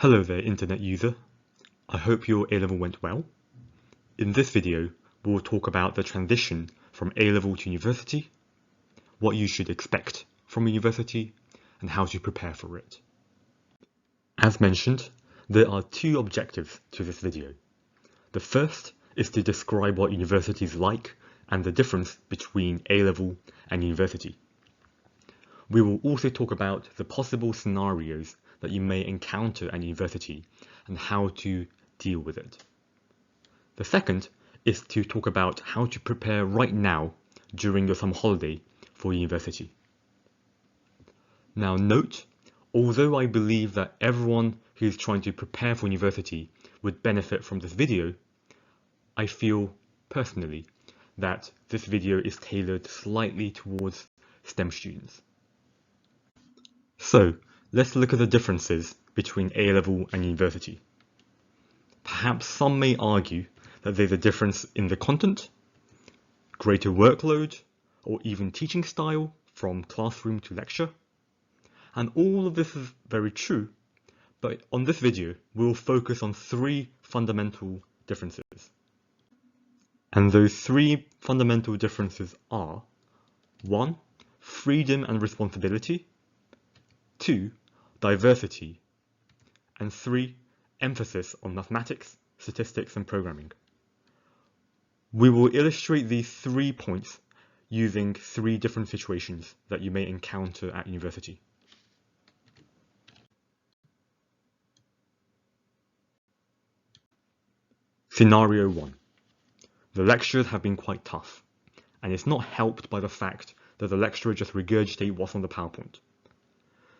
Hello there, internet user. I hope your A-level went well. In this video, we'll talk about the transition from A-level to university, what you should expect from university, and how to prepare for it. As mentioned, there are two objectives to this video. The first is to describe what university is like and the difference between A-level and university. We will also talk about the possible scenarios that you may encounter at university and how to deal with it. The second is to talk about how to prepare right now during your summer holiday for university. Now note, although I believe that everyone who is trying to prepare for university would benefit from this video, I feel personally that this video is tailored slightly towards STEM students. So, let's look at the differences between A-level and university. Perhaps some may argue that there's a difference in the content, greater workload, or even teaching style from classroom to lecture. And all of this is very true, but on this video, we'll focus on three fundamental differences. And those three fundamental differences are: 1. Freedom and responsibility, 2. Diversity, and 3. Emphasis on mathematics, statistics, and programming. We will illustrate these 3 points using 3 different situations that you may encounter at university. Scenario 1. The lectures have been quite tough, and it's not helped by the fact that the lecturer just regurgitates what's on the PowerPoint.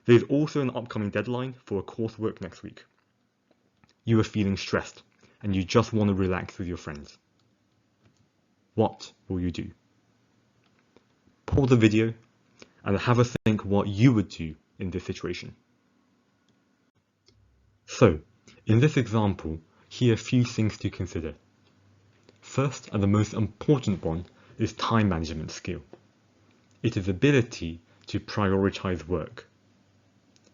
There's also an upcoming deadline for a coursework next week. You are feeling stressed and you just want to relax with your friends. What will you do? Pause the video and have a think what you would do in this situation. So, in this example, here are a few things to consider. First, and the most important one, is time management skill. It is ability to prioritize work.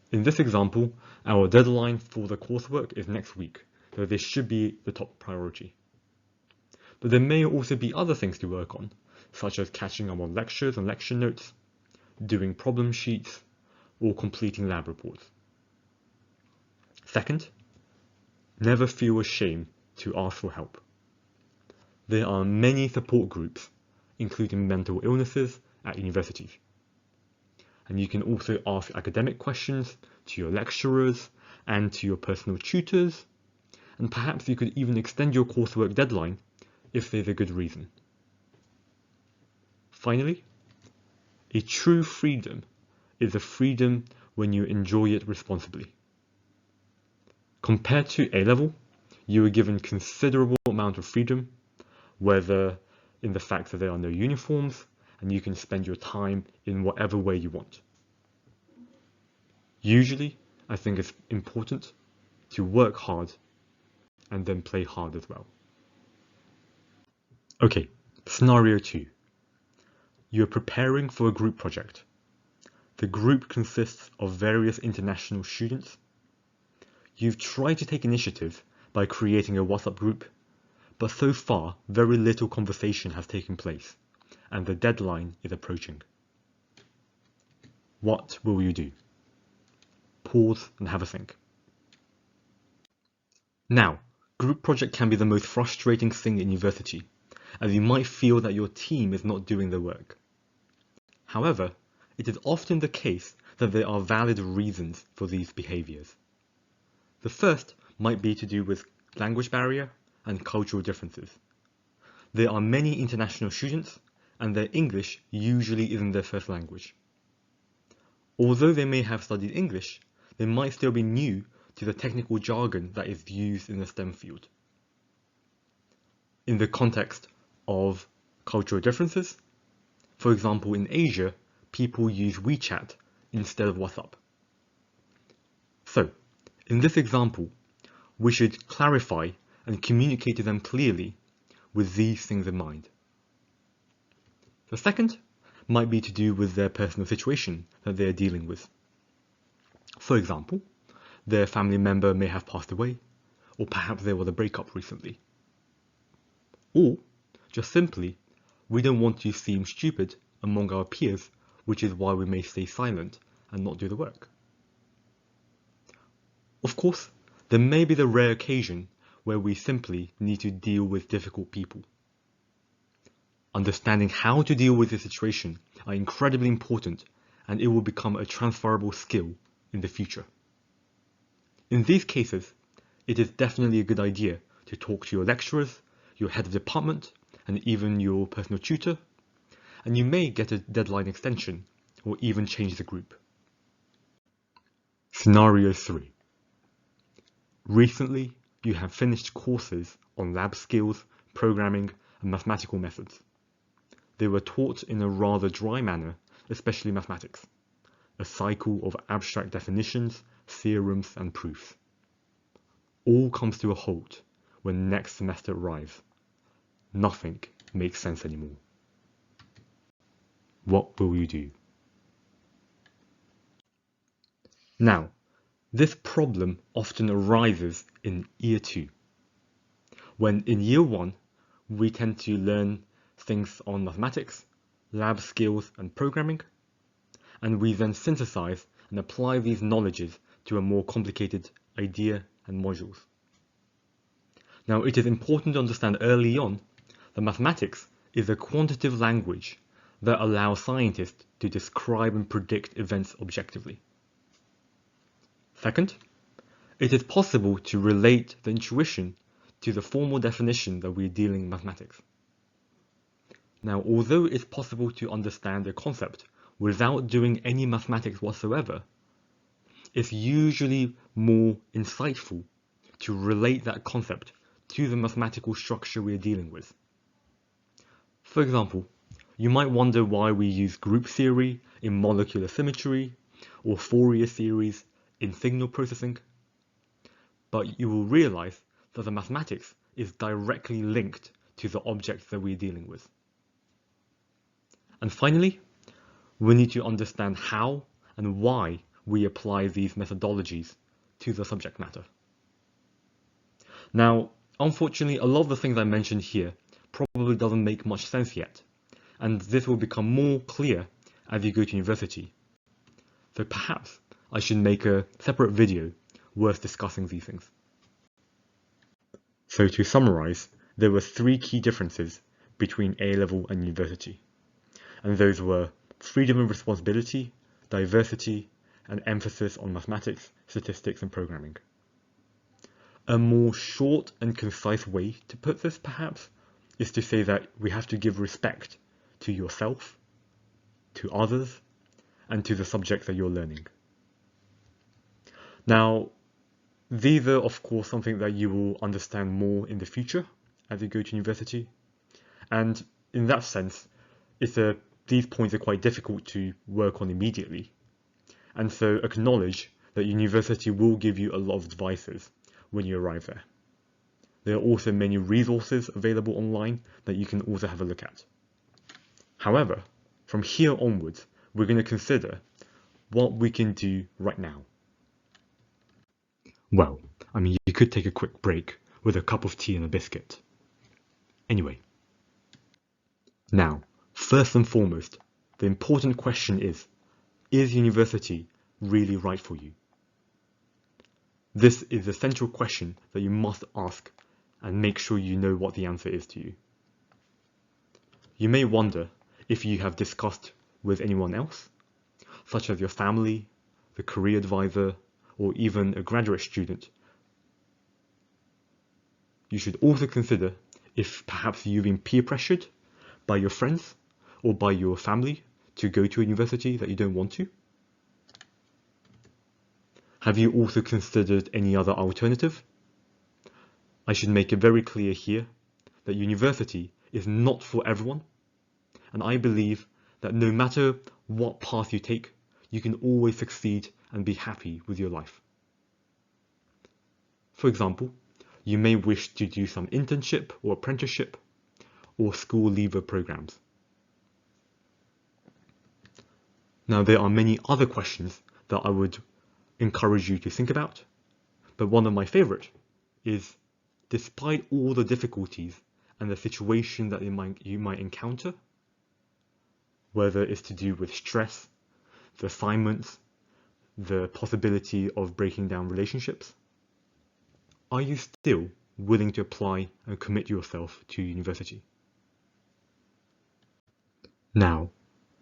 In this example, our deadline for the coursework is next week, so this should be the top priority. But there may also be other things to work on, such as catching up on lectures and lecture notes, doing problem sheets, or completing lab reports. Second, never feel ashamed to ask for help. There are many support groups, including mental illnesses, at universities. And you can also ask academic questions to your lecturers and to your personal tutors, and perhaps you could even extend your coursework deadline if there's a good reason. Finally, a true freedom is a freedom when you enjoy it responsibly. Compared to A-level, you are given considerable amount of freedom, whether in the fact that there are no uniforms, and you can spend your time in whatever way you want. Usually, I think it's important to work hard and then play hard as well. Okay, scenario 2. You are preparing for a group project. The group consists of various international students. You've tried to take initiative by creating a WhatsApp group, but so far very little conversation has taken place, and the deadline is approaching. What will you do? Pause and have a think. Now, group project can be the most frustrating thing in university, as you might feel that your team is not doing the work. However, it is often the case that there are valid reasons for these behaviors. The first might be to do with language barrier and cultural differences. There are many international students, and their English usually isn't their first language. Although they may have studied English, they might still be new to the technical jargon that is used in the STEM field. In the context of cultural differences, for example, in Asia, people use WeChat instead of WhatsApp. So, in this example, we should clarify and communicate to them clearly with these things in mind. The second might be to do with their personal situation that they are dealing with. For example, their family member may have passed away, or perhaps there was a breakup recently. Or, just simply, we don't want to seem stupid among our peers, which is why we may stay silent and not do the work. Of course, there may be the rare occasion where we simply need to deal with difficult people. Understanding how to deal with the situation are incredibly important, and it will become a transferable skill in the future. In these cases, it is definitely a good idea to talk to your lecturers, your head of department, and even your personal tutor, and you may get a deadline extension or even change the group. Scenario 3. Recently, you have finished courses on lab skills, programming, and mathematical methods. They were taught in a rather dry manner, especially mathematics, a cycle of abstract definitions, theorems, and proofs. All comes to a halt when next semester arrives. Nothing makes sense anymore. What will you do? Now, this problem often arises in year 2, when in year 1 we tend to learn things on mathematics, lab skills, and programming, and we then synthesize and apply these knowledges to a more complicated idea and modules. Now, it is important to understand early on that mathematics is a quantitative language that allows scientists to describe and predict events objectively. Second, it is possible to relate the intuition to the formal definition that we're dealing in mathematics. Now, although it's possible to understand a concept without doing any mathematics whatsoever, it's usually more insightful to relate that concept to the mathematical structure we're dealing with. For example, you might wonder why we use group theory in molecular symmetry or Fourier series in signal processing, but you will realize that the mathematics is directly linked to the objects that we're dealing with. And finally, we need to understand how and why we apply these methodologies to the subject matter. Now, unfortunately, a lot of the things I mentioned here probably doesn't make much sense yet, and this will become more clear as you go to university. So perhaps I should make a separate video worth discussing these things. So to summarize, there were 3 key differences between A-level and university, and those were freedom and responsibility, diversity, and emphasis on mathematics, statistics, and programming. A more short and concise way to put this, perhaps, is to say that we have to give respect to yourself, to others, and to the subject that you're learning. Now, these are, of course, something that you will understand more in the future as you go to university. And in that sense, these points are quite difficult to work on immediately. And so acknowledge that university will give you a lot of devices when you arrive there. There are also many resources available online that you can also have a look at. However, from here onwards, we're going to consider what we can do right now. Well, I mean, you could take a quick break with a cup of tea and a biscuit. Anyway. Now, first and foremost, the important question is university really right for you? This is the central question that you must ask and make sure you know what the answer is to you. You may wonder if you have discussed with anyone else, such as your family, the career advisor, or even a graduate student. You should also consider if perhaps you've been peer pressured by your friends or by your family to go to a university that you don't want to. Have you also considered any other alternative? I should make it very clear here that university is not for everyone, and I believe that no matter what path you take, you can always succeed and be happy with your life. For example, you may wish to do some internship or apprenticeship or school leaver programs. Now, there are many other questions that I would encourage you to think about But one of my favorite is, despite all the difficulties and the situation that you might encounter, whether it's to do with stress, the assignments, the possibility of breaking down relationships, are you still willing to apply and commit yourself to university? Now,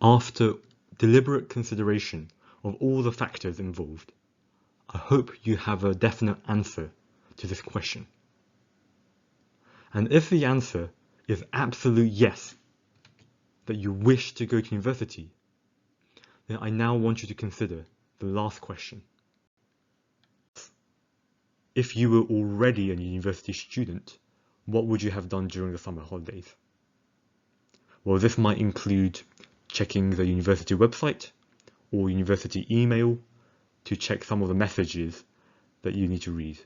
after deliberate consideration of all the factors involved, I hope you have a definite answer to this question. And if the answer is absolute yes, that you wish to go to university, then I now want you to consider the last question. If you were already a university student, what would you have done during the summer holidays? Well, this might include checking the university website or university email to check some of the messages that you need to read.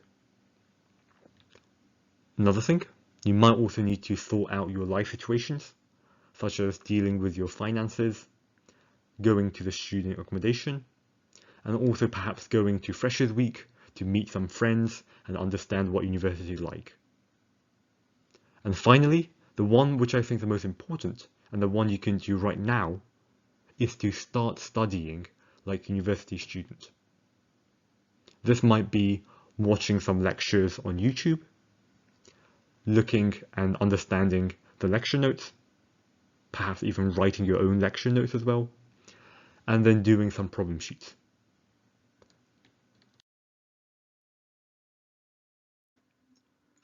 Another thing, you might also need to sort out your life situations, such as dealing with your finances, going to the student accommodation, and also perhaps going to Freshers Week to meet some friends and understand what university is like. And finally, the one which I think is the most important, and the one you can do right now, is to start studying like a university student. This might be watching some lectures on YouTube, looking and understanding the lecture notes, perhaps even writing your own lecture notes as well, and then doing some problem sheets.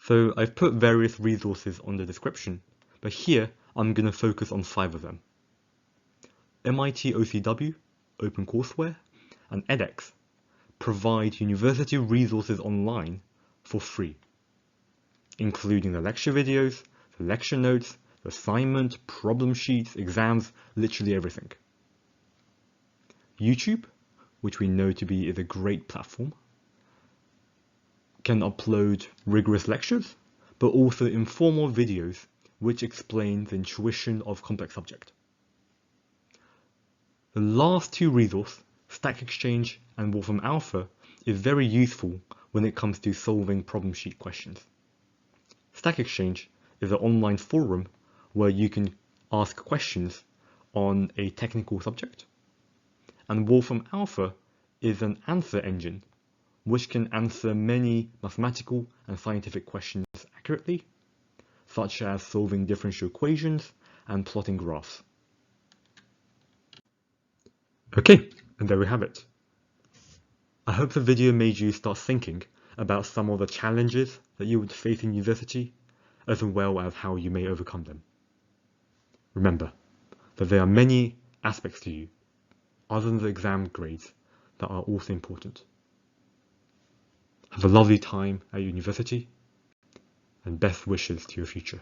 So I've put various resources on the description, but here I'm going to focus on 5 of them. MIT OCW, OpenCourseWare, and edX provide university resources online for free, including the lecture videos, the lecture notes, the assignment, problem sheets, exams, literally everything. YouTube, which we know to be is a great platform, can upload rigorous lectures, but also informal videos which explain the intuition of complex subject. The last 2 resources, Stack Exchange and Wolfram Alpha, is very useful when it comes to solving problem sheet questions. Stack Exchange is an online forum where you can ask questions on a technical subject, and Wolfram Alpha is an answer engine which can answer many mathematical and scientific questions accurately, such as solving differential equations and plotting graphs. Okay, and there we have it. I hope the video made you start thinking about some of the challenges that you would face in university, as well as how you may overcome them. Remember that there are many aspects to you, other than the exam grades, that are also important. Have a lovely time at university, and best wishes to your future.